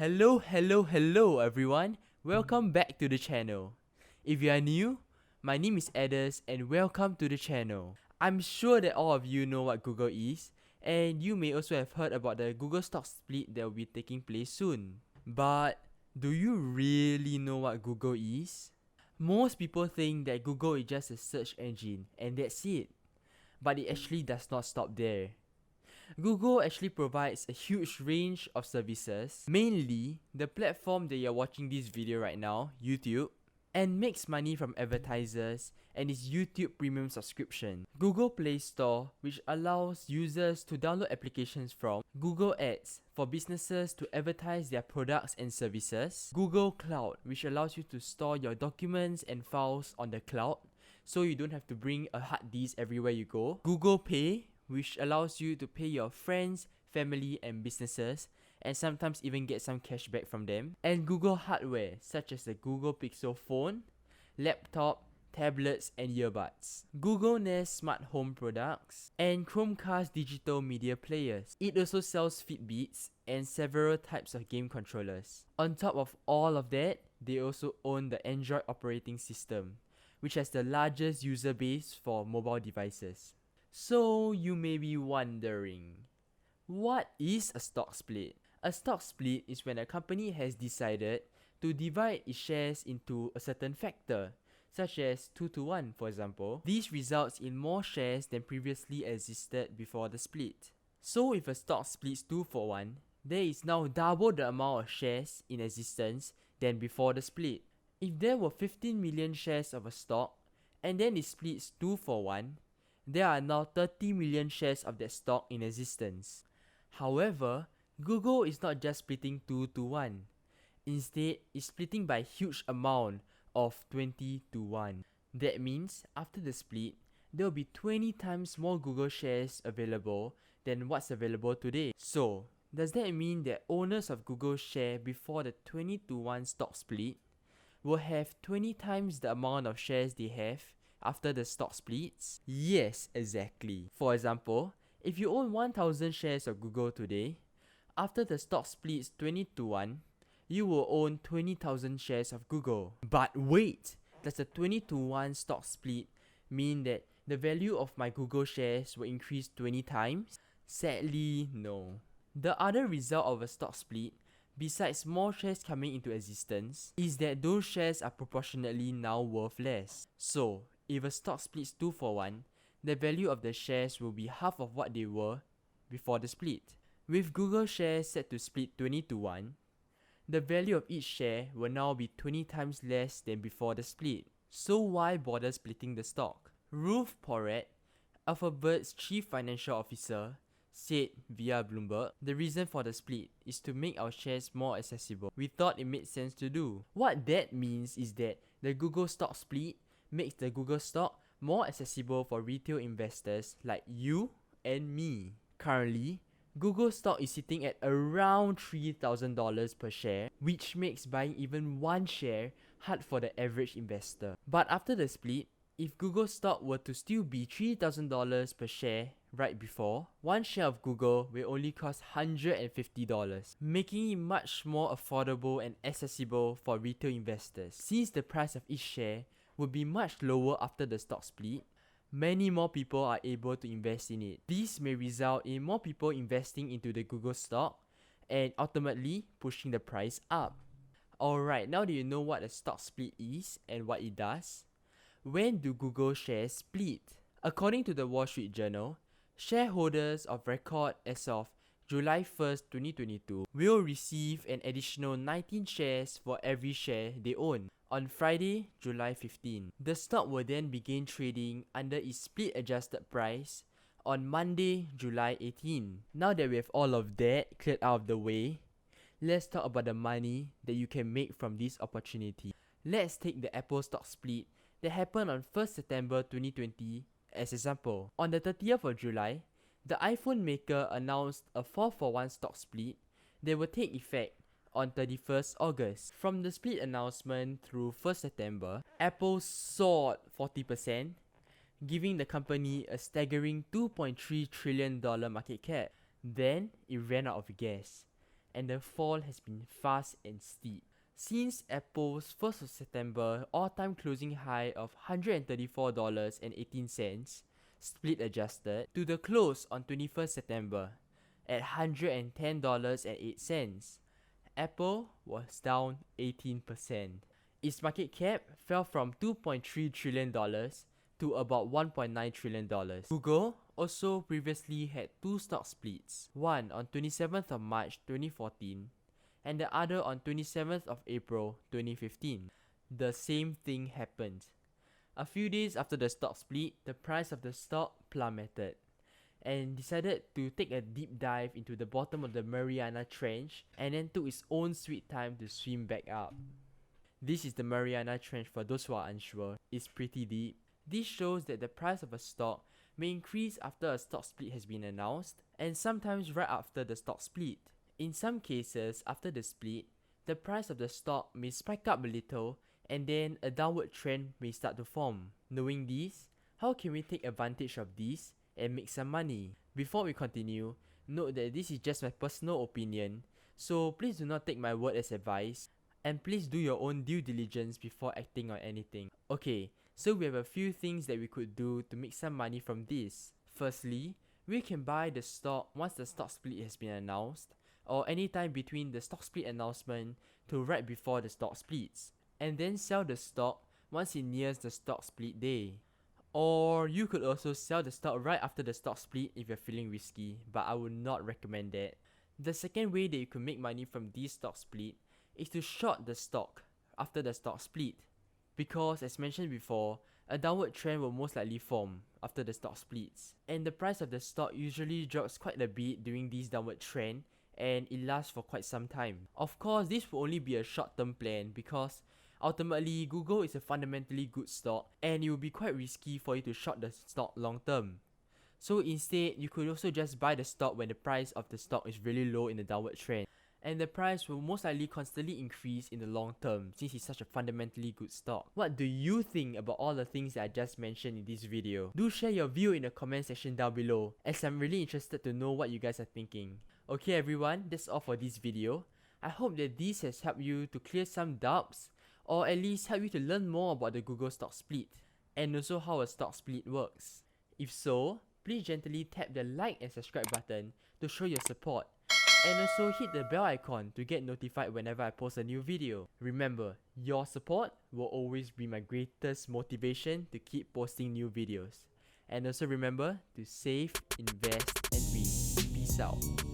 Hello everyone. Welcome back to the channel. If you are new, my name is Edis and welcome to the channel. I'm sure that all of you know what Google is, and you may also have heard about the Google stock split that will be taking place soon. But do you really know what Google is? Most people think that Google is just a search engine and that's it. But it actually does not stop there. Google actually provides a huge range of services, mainly the platform that you're watching this video right now, YouTube, and makes money from advertisers and its YouTube Premium subscription. Google Play Store, which allows users to download applications from. Google Ads, for businesses to advertise their products and services. Google Cloud, which allows you to store your documents and files on the cloud, so you don't have to bring a hard disk everywhere you go. Google Pay, which allows you to pay your friends, family, and businesses, and sometimes even get some cashback from them. And Google hardware, such as the Google Pixel phone, laptop, tablets, and earbuds. Google Nest smart home products, and Chromecast digital media players. It also sells Fitbits and several types of game controllers. On top of all of that, they also own the Android operating system, which has the largest user base for mobile devices. So you may be wondering, what is a stock split? A stock split is when a company has decided to divide its shares into a certain factor, such as 2-1 for example. This results in more shares than previously existed before the split. So if a stock splits 2-1, there is now double the amount of shares in existence than before the split. If there were 15 million shares of a stock, and then it splits 2-1, there are now 30 million shares of that stock in existence. However, Google is not just splitting 2-1. Instead, it's splitting by a huge amount of 20-1. That means, after the split, there will be 20 times more Google shares available than what's available today. So, does that mean that owners of Google share before the 20-1 stock split will have 20 times the amount of shares they have after the stock splits? Yes, exactly. For example, if you own 1000 shares of Google today, after the stock splits 20-1, you will own 20,000 shares of Google. But wait, does the 20-1 stock split mean that the value of my Google shares will increase 20 times? Sadly, no. The other result of a stock split, besides more shares coming into existence, is that those shares are proportionately now worth less. So, if a stock splits 2-1, the value of the shares will be half of what they were before the split. With Google shares set to split 20-1, the value of each share will now be 20 times less than before the split. So why bother splitting the stock? Ruth Porat, Alphabet's chief financial officer, said via Bloomberg, the reason for the split is to make our shares more accessible. We thought it made sense to do. What that means is that the Google stock split makes the Google stock more accessible for retail investors like you and me. Currently, Google stock is sitting at around $3,000 per share, which makes buying even one share hard for the average investor. But after the split, if Google stock were to still be $3,000 per share right before, one share of Google will only cost $150, making it much more affordable and accessible for retail investors. Since the price of each share would be much lower after the stock split, many more people are able to invest in it. This may result in more people investing into the Google stock and ultimately pushing the price up. Alright, now that you know what a stock split is and what it does, when do Google shares split? According to the Wall Street Journal, shareholders of record as of July 1st, 2022 will receive an additional 19 shares for every share they own on Friday, July 15. The stock will then begin trading under its split adjusted price on Monday, July 18. Now that we have all of that cleared out of the way, let's talk about the money that you can make from this opportunity. Let's take the Apple stock split that happened on 1st September 2020 as example. On the 30th of July, the iPhone maker announced a 4-for-1 stock split that will take effect on 31st August. From the split announcement through 1st September, Apple soared 40%, giving the company a staggering $2.3 trillion market cap. Then, it ran out of gas. and the fall has been fast and steep. Since Apple's 1st of September all-time closing high of $134.18, split adjusted, to the close on 21st September at $110.08, Apple was down 18%. Its market cap fell from $2.3 trillion to about $1.9 trillion. Google also previously had two stock splits, one on 27th of March 2014 and the other on 27th of April 2015. The same thing happened. A few days after the stock split, the price of the stock plummeted and decided to take a deep dive into the bottom of the Mariana Trench and then took its own sweet time to swim back up. This is the Mariana Trench for those who are unsure. It's pretty deep. This shows that the price of a stock may increase after a stock split has been announced and sometimes right after the stock split. In some cases, after the split, the price of the stock may spike up a little and then a downward trend may start to form. Knowing this, how can we take advantage of this and make some money? Before we continue, note that this is just my personal opinion, so please do not take my word as advice, and please do your own due diligence before acting on anything. Okay, so we have a few things that we could do to make some money from this. Firstly, we can buy the stock once the stock split has been announced, or anytime between the stock split announcement to right before the stock splits, and then sell the stock once it nears the stock split day. Or you could also sell the stock right after the stock split if you're feeling risky, but I would not recommend that. The second way that you could make money from this stock split is to short the stock after the stock split, because as mentioned before, a downward trend will most likely form after the stock splits, and the price of the stock usually drops quite a bit during this downward trend and it lasts for quite some time. Of course, this will only be a short-term plan because ultimately Google is a fundamentally good stock and it will be quite risky for you to short the stock long-term. So instead, you could also just buy the stock when the price of the stock is really low in the downward trend, and the price will most likely constantly increase in the long term since it's such a fundamentally good stock. What do you think about all the things that I just mentioned in this video? Do share your view in the comment section down below, as I'm really interested to know what you guys are thinking. Okay everyone, that's all for this video. I hope that this has helped you to clear some doubts, or at least help you to learn more about the Google stock split, and also how a stock split works. If so, please gently tap the like and subscribe button to show your support, and also hit the bell icon to get notified whenever I post a new video. Remember, your support will always be my greatest motivation to keep posting new videos. And also remember to save, invest, and read. Peace out.